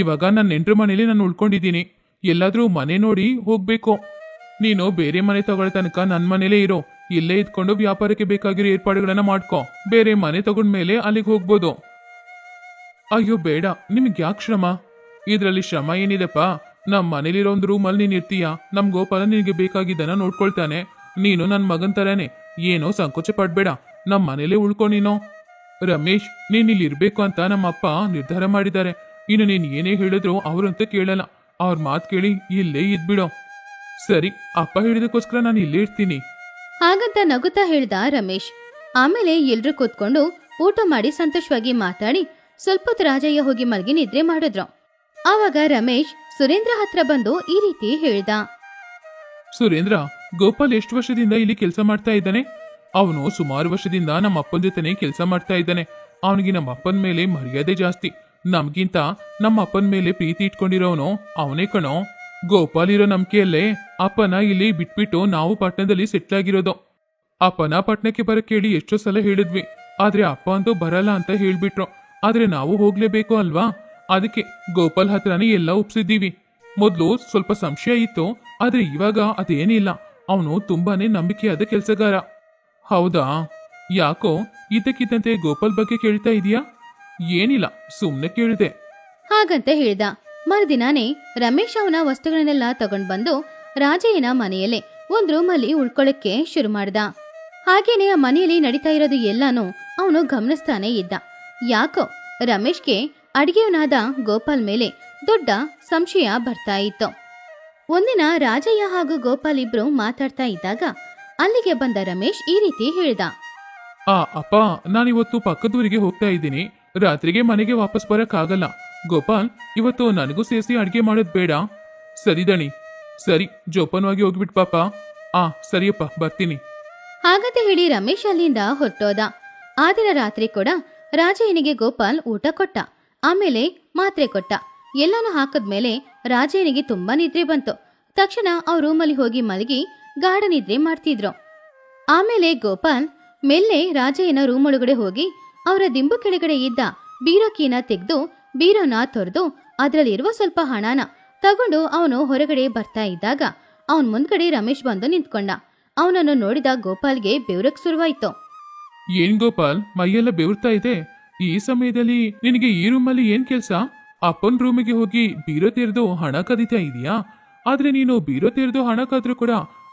ಇವಾಗ ನನ್ನ ನೆಂಟ್ರ ಮನೇಲಿ ನಾನು ಉಳ್ಕೊಂಡಿದ್ದೀನಿ. ಎಲ್ಲಾದ್ರೂ ಮನೆ ನೋಡಿ ಹೋಗ್ಬೇಕು. ನೀನು ಬೇರೆ ಮನೆ ತಗೊಳ್ಳೋ ತನಕ ನನ್ನ ಮನೇಲೇ ಇರೋ. ಇಲ್ಲೇ ಇದ್ಕೊಂಡು ವ್ಯಾಪಾರಕ್ಕೆ ಬೇಕಾಗಿರೋ ಏರ್ಪಾಡುಗಳನ್ನ ಮಾಡ್ಕೊ. ಬೇರೆ ಮನೆ ತಗೊಂಡ್ಮೇಲೆ ಅಲ್ಲಿಗೆ ಹೋಗ್ಬೋದು. ಅಯ್ಯೋ ಬೇಡ, ನಿಮ್ಗೆ ಯಾಕೆ ಶ್ರಮ? ಇದ್ರಲ್ಲಿ ಶ್ರಮ ಏನಿದೆಪ್ಪ? ನಮ್ಮ ಮನೇಲಿರೋ ಒಂದು ರೂಮಲ್ಲಿ ನೀನ್ ಇರ್ತೀಯ. ನಮ್ ಗೋಪಾಲ ನಿನಗೆ ಬೇಕಾಗಿದ್ದನ್ನ ನೋಡ್ಕೊಳ್ತಾನೆ. ನೀನು ನನ್ನ ಮಗನ್ ತರಾನೆ. ಏನೋ ಸಂಕೋಚ ಪಡ್ಬೇಡ, ನಮ್ಮ ಮನೇಲೇ ಉಳ್ಕೊ ನೀನು. ರಮೇಶ್, ನೀನ್ ಇಲ್ಲಿ ಇರ್ಬೇಕು ಅಂತ ನಮ್ಮಪ್ಪ ನಿರ್ಧಾರ ಮಾಡಿದ್ದಾರೆ. ಇನ್ನು ನೀನ್ ಏನೇ ಹೇಳಿದ್ರು ಅವ್ರಂತ ಕೇಳಲ್ಲ. ಅವ್ರ ಮಾತು ಕೇಳಿ ಇಲ್ಲೇ ಇದ್ಬಿಡೋ. ಸರಿ, ಅಪ್ಪ ಹೇಳಿದಕ್ಕೋಸ್ಕರ ನಾನು ಇಲ್ಲೇ ಇರ್ತೀನಿ. ಹಾಗಂತ ನಗುತ್ತಾ ಹೇಳ್ದ ರಮೇಶ್. ಆಮೇಲೆ ಎಲ್ರೂ ಕೂತ್ಕೊಂಡು ಊಟ ಮಾಡಿ ಸಂತೋಷವಾಗಿ ಮಾತಾಡಿ ಸ್ವಲ್ಪ ಹೊತ್ತು ರಾಜಯ್ಯ ಹೋಗಿ ಮಲ್ಗಿ ನಿದ್ರೆ ಮಾಡಿದ್ರು. ಆವಾಗ ರಮೇಶ್ ಸುರೇಂದ್ರ ಹತ್ರ ಬಂದು ಈ ರೀತಿ ಹೇಳ್ದ. ಸುರೇಂದ್ರ, ಗೋಪಾಲ್ ಎಷ್ಟು ವರ್ಷದಿಂದ ಇಲ್ಲಿ ಕೆಲಸ ಮಾಡ್ತಾ ಇದ್ದಾನೆ? ಅವನು ಸುಮಾರು ವರ್ಷದಿಂದ ನಮ್ಮ ಅಪ್ಪನ ಜೊತೆನೆ ಕೆಲಸ ಮಾಡ್ತಾ ಇದ್ದಾನೆ. ಅವನಿಗೆ ನಮ್ಮ ಅಪ್ಪನ ಮೇಲೆ ಮರ್ಯಾದೆ ಜಾಸ್ತಿ. ನಮ್ಗಿಂತ ನಮ್ಮ ಅಪ್ಪನ ಮೇಲೆ ಪ್ರೀತಿ ಇಟ್ಕೊಂಡಿರೋನು ಅವನೇ ಕಣೋ. ಗೋಪಾಲ್ ಇರೋ ನಂಬಿಕೆಯಲ್ಲೇ ಅಪ್ಪನ ಇಲ್ಲಿ ಬಿಟ್ಬಿಟ್ಟು ನಾವು ಪಟ್ಟಣದಲ್ಲಿ ಸೆಟ್ಲ್ ಆಗಿರೋದು. ಅಪ್ಪನ ಪಟ್ಟಣಕ್ಕೆ ಬರಕ್ ಹೇಳಿ ಎಷ್ಟೋ ಸಲ ಹೇಳಿದ್ವಿ, ಆದ್ರೆ ಅಪ್ಪ ಅಂತೂ ಬರಲ್ಲ ಅಂತ ಹೇಳ್ಬಿಟ್ರು. ಆದ್ರೆ ನಾವು ಹೋಗ್ಲೇಬೇಕು ಅಲ್ವಾ? ಅದಕ್ಕೆ ಗೋಪಾಲ್ ಹತ್ರನೇ ಎಲ್ಲ ಒಪ್ಸಿದ್ದೀವಿ. ಮೊದ್ಲು ಸ್ವಲ್ಪ ಸಂಶಯ ಇತ್ತು, ಆದ್ರೆ ಇವಾಗ ಅದೇನಿಲ್ಲ. ಅವನು ತುಂಬಾನೇ ನಂಬಿಕೆಯಾದ ಕೆಲಸಗಾರ. ಹೌದಾ? ಯಾಕೋ ಇದ್ದಕ್ಕಿದ್ದಂತೆ ಗೋಪಾಲ್ ಬಗ್ಗೆ ಕೇಳ್ತಾ ಇದೀಯಾ? ಏನಿಲ್ಲ, ಸುಮ್ನೆ ಕೇಳಿದೆ. ಹಾಗಂತ ಹೇಳ್ದ. ಮರುದಿನಾನೇ ರಮೇಶ್ ಅವನ ವಸ್ತುಗಳನ್ನೆಲ್ಲ ತಗೊಂಡ್ ಬಂದು ರಾಜಯ್ಯನ ಮನೆಯಲ್ಲೇ ಒಂದ್ ರೂಮಲ್ಲಿ ಉಳ್ಕೊಳಕ್ಕೆ ಶುರು ಮಾಡ್ದ. ಹಾಗೇನೆ ಆ ಮನೆಯಲ್ಲಿ ನಡೀತಾ ಇರೋದು ಎಲ್ಲಾನು ಅವನು ಗಮನಿಸ್ತಾನೆ ಇದ್ದ. ಯಾಕೋ ರಮೇಶ್ಗೆ ಅಡಿಗೆಯವನಾದ ಗೋಪಾಲ್ ಮೇಲೆ ದೊಡ್ಡ ಸಂಶಯ ಬರ್ತಾ ಇತ್ತು. ಒಂದಿನ ರಾಜಯ್ಯ ಹಾಗೂ ಗೋಪಾಲ್ ಇಬ್ರು ಮಾತಾಡ್ತಾ ಇದ್ದಾಗ ಅಲ್ಲಿಗೆ ಬಂದ ರಮೇಶ್ ಈ ರೀತಿ ಹೇಳ್ದ. ಅಪ್ಪ, ನಾನಿವತ್ತು ಪಕ್ಕದೂರಿಗೆ ಹೋಗ್ತಾ ಇದ್ದೀನಿ. ರಾತ್ರಿಗೆ ಮನೆಗೆ ವಾಪಸ್ ಬರಕ್ ಆಗಲ್ಲ. ಗೋಪಾಲ್, ಇವತ್ತು ನನಗೂ ಸೇರಿಸಿ ಅಡ್ಗೆ ಮಾಡೋದ್ ಬೇಡ? ಸರಿ ದಣಿ. ಸರಿ, ಜೋಪಾನವಾಗಿ ಹೋಗ್ಬಿಟ್ ಪಾಪ. ಸರಿಯಪ್ಪ, ಬರ್ತೀನಿ. ಹಾಗಂತ ಹೇಳಿ ರಮೇಶ್ ಅಲ್ಲಿಂದ ಹೊರಟೋದ. ಆ ದಿನ ರಾತ್ರಿ ಕೂಡ ರಾಜಯ್ಯನಿಗೆ ಗೋಪಾಲ್ ಊಟ ಕೊಟ್ಟ. ಆಮೇಲೆ ಮಾತ್ರೆ ಕೊಟ್ಟ. ಎಲ್ಲಾನು ಹಾಕದ್ಮೇಲೆ ರಾಜಯ್ಯನಿಗೆ ತುಂಬಾ ನಿದ್ರೆ ಬಂತು. ತಕ್ಷಣ ಅವ್ರ ರೂಮಲ್ಲಿ ಹೋಗಿ ಮಲಗಿ ಗಾಢ ನಿದ್ರೆ ಮಾಡ್ತಿದ್ರು. ಆಮೇಲೆ ಗೋಪಾಲ್ ಮೆಲ್ಲೆ ರಾಜಯ್ಯನ ರೂಮ್ ಒಳಗಡೆ ಹೋಗಿ ಅವರ ದಿಂಬು ಕೆಳಗಡೆ ಇದ್ದ ಬೀರೋ ಕೀನ ತೆಗೆದು ಬೀರೋನ ತೊರೆದು ಅದರಲ್ಲಿರುವ ಸ್ವಲ್ಪ ಹಣನ ತಗೊಂಡು ಅವನು ಹೊರಗಡೆ ಬರ್ತಾ ಇದ್ದಾಗ ಅವನ್ ಮುಂದ್ಗಡೆ ರಮೇಶ್ ಬಂದು ನಿಂತ್ಕೊಂಡ. ಅವನನ್ನು ನೋಡಿದ ಗೋಪಾಲ್ಗೆ ಬೆವರಕ್ ಶುರುವಾಯ್ತು. ಏನ್ ಗೋಪಾಲ್, ಮೈಯೆಲ್ಲ ಬೆವರ್ತಾ ಇದೆ? ಈ ಸಮಯದಲ್ಲಿ ನಿನಗೆ ಈ ರೂಮಲ್ಲಿ ಏನ್ ಕೆಲ್ಸ? ಅಪ್ಪನ್ ರೂಮಿಗೆ ಹೋಗಿ ಬೀರೋ ತೆರೆದು ಹಣ ಕದೀತಾ ಇದೀಯಾ? ಆದ್ರೆ ನೀನು ಬೀರೋ ತೆರೆದು ಹಣ ಕದ್ರೂ ಕೂಡ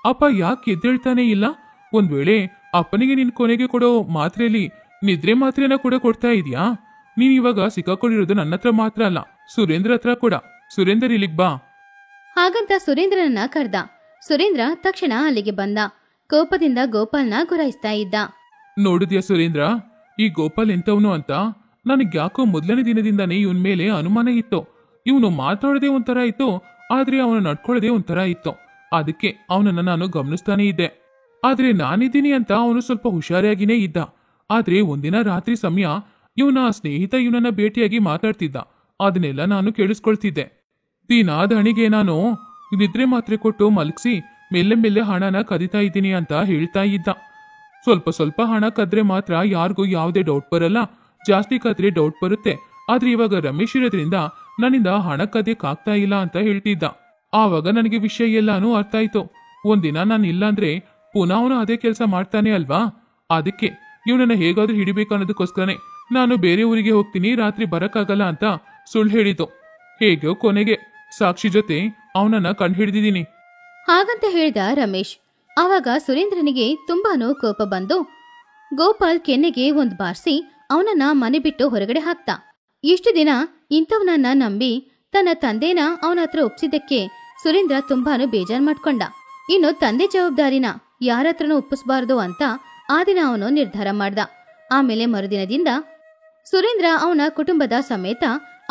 ಅಪ್ಪ ಯಾಕೆ ಎದ್ದೇಳ್ತಾನೆ ಇಲ್ಲ? ಒಂದ್ ವೇಳೆ ಅಪ್ಪನಿಗೆ ನಿನ್ ಕೊನೆಗೆ ಕೊಡೋ ಮಾತ್ರೆಯಲ್ಲಿ ನಿದ್ರೆ ಮಾತ್ರೆನ ಕೂಡ ಕೊಡ್ತಾ ಇದೀಯಾ? ನೀನ್ ಇವಾಗ ಸಿಕ್ಕಾಕೊಂಡಿರೋದು ನನ್ನ ಹತ್ರ ಮಾತ್ರ ಅಲ್ಲ, ಸುರೇಂದ್ರ ಹತ್ರ ಕೂಡ. ಸುರೇಂದ್ರ, ಇಲ್ಲಿಗ್ ಬಾ. ಹಾಗಂತ ಸುರೇಂದ್ರನನ್ನ ಕರ್ದ. ಸುರೇಂದ್ರ ತಕ್ಷಣ ಅಲ್ಲಿಗೆ ಬಂದ. ಕೋಪದಿಂದ ಗೋಪಾಲ್ನ ಗುರಾಯಿಸ್ತಾ ಇದ್ದ. ನೋಡಿದ್ಯಾ ಸುರೇಂದ್ರ, ಈ ಗೋಪಾಲ್ ಎಂತವನು ಅಂತ? ನನಗ್ ಯಾಕೋ ಮೊದಲನೇ ದಿನದಿಂದಾನೇ ಇವನ್ ಮೇಲೆ ಅನುಮಾನ ಇತ್ತು. ಇವನು ಮಾತಾಡೋದೇ ಒಂಥರ ಇತ್ತು, ಆದ್ರೆ ಅವನು ನಡ್ಕೊಳ್ಳೋದೇ ಒಂಥರ ಇತ್ತು. ಅದಕ್ಕೆ ಅವನನ್ನ ನಾನು ಗಮನಿಸ್ತಾನೆ ಇದ್ದೆ. ಆದ್ರೆ ನಾನಿದ್ದೀನಿ ಅಂತ ಅವನು ಸ್ವಲ್ಪ ಹುಷಾರಿಯಾಗಿನೇ ಇದ್ದ. ಆದ್ರೆ ಒಂದಿನ ರಾತ್ರಿ ಸಮಯ ಇವನ ಸ್ನೇಹಿತ ಇವನನ್ನ ಭೇಟಿಯಾಗಿ ಮಾತಾಡ್ತಿದ್ದ. ಅದನ್ನೆಲ್ಲ ನಾನು ಕೇಳಿಸ್ಕೊಳ್ತಿದ್ದೆ. ದಿನಾದ ಹಣಿಗೆ ನಾನು ನಿದ್ರೆ ಮಾತ್ರೆ ಕೊಟ್ಟು ಮಲಗಿಸಿ ಮೆಲ್ಲೆ ಮೆಲ್ಲೆ ಹಣನ ಕದೀತಾ ಇದ್ದೀನಿ ಅಂತ ಹೇಳ್ತಾ ಇದ್ದ. ಸ್ವಲ್ಪ ಸ್ವಲ್ಪ ಹಣ ಕದ್ರೆ ಮಾತ್ರ ಯಾರಿಗೂ ಯಾವುದೇ ಡೌಟ್ ಬರಲ್ಲ, ಜಾಸ್ತಿ ಕದ್ರೆ ಡೌಟ್ ಬರುತ್ತೆ. ಆದ್ರೆ ಇವಾಗ ರಮೇಶ್ ಇರೋದ್ರಿಂದ ನನ್ನಿಂದ ಹಣ ಕದಿಯಕ್ಕಾಗ್ತಾ ಇಲ್ಲ ಅಂತ ಹೇಳ್ತಿದ್ದ. ಆವಾಗ ನನಗೆ ವಿಷಯ ಎಲ್ಲಾನು ಅರ್ಥ ಆಯ್ತು. ಒಂದಿನ ನಾನು ಇಲ್ಲಾಂದ್ರೆ ಪುನಃ ಅವನು ಅದೇ ಕೆಲಸ ಮಾಡ್ತಾನೆ ಅಲ್ವಾ? ಅದಕ್ಕೆ ಇವನನ್ನ ಹೇಗಾದ್ರೂ ಹಿಡಿಬೇಕು ಅನ್ನೋದಕ್ಕೋಸ್ಕರನೇ ನಾನು ಬೇರೆ ಊರಿಗೆ ಹೋಗ್ತೀನಿ, ರಾತ್ರಿ ಬರಕ್ಕಾಗಲ್ಲ ಅಂತ ಸುಳ್ಳು ಹೇಳಿತು. ಹೇಗೋ ಕೊನೆಗೆ ಸಾಕ್ಷಿ ಜೊತೆ ಅವನನ್ನ ಕಂಡು ಹಿಡಿದಿದ್ದೀನಿ. ಹಾಗಂತ ಹೇಳ್ದ ರಮೇಶ್. ಆವಾಗ ಸುರೇಂದ್ರನಿಗೆ ತುಂಬಾನು ಕೋಪ ಬಂದು ಗೋಪಾಲ್ ಕೆನ್ನೆಗೆ ಒಂದ್ ಬಾರಿಸಿ ಅವನನ್ನ ಮನೆ ಬಿಟ್ಟು ಹೊರಗಡೆ ಹಾಕ್ತ. ಇಷ್ಟು ದಿನ ಇಂಥವನನ್ನ ನಂಬಿ ತನ್ನ ತಂದೆನ ಅವನ ಹತ್ರ ಒಪ್ಸಿದ್ದಕ್ಕೆ ಸುರೇಂದ್ರ ತುಂಬಾನು ಬೇಜಾರ್ ಮಾಡ್ಕೊಂಡ. ಇನ್ನು ತಂದೆ ಜವಾಬ್ದಾರಿನ ಯಾರತ್ರನೂ ಒಪ್ಪಿಸಬಾರದು ಅಂತ ಆ ದಿನ ಅವನು ನಿರ್ಧಾರ ಮಾಡ್ದ. ಆಮೇಲೆ ಮರುದಿನದಿಂದ ಸುರೇಂದ್ರ ಅವನ ಕುಟುಂಬದ ಸಮೇತ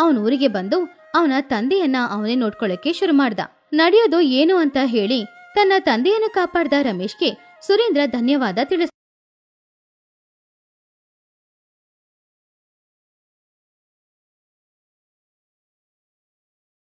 ಅವನ ಊರಿಗೆ ಬಂದು ಅವನ ತಂದೆಯನ್ನ ಅವನೇ ನೋಡ್ಕೊಳ್ಳಕ್ಕೆ ಶುರು ಮಾಡ್ದ. ನಡೆಯೋದು ಏನು ಅಂತ ಹೇಳಿ ತನ್ನ ತಂದೆಯನ್ನು ಕಾಪಾಡ್ದ ರಮೇಶ್ಗೆ ಸುರೇಂದ್ರ ಧನ್ಯವಾದ ತಿಳಿಸ್ದ.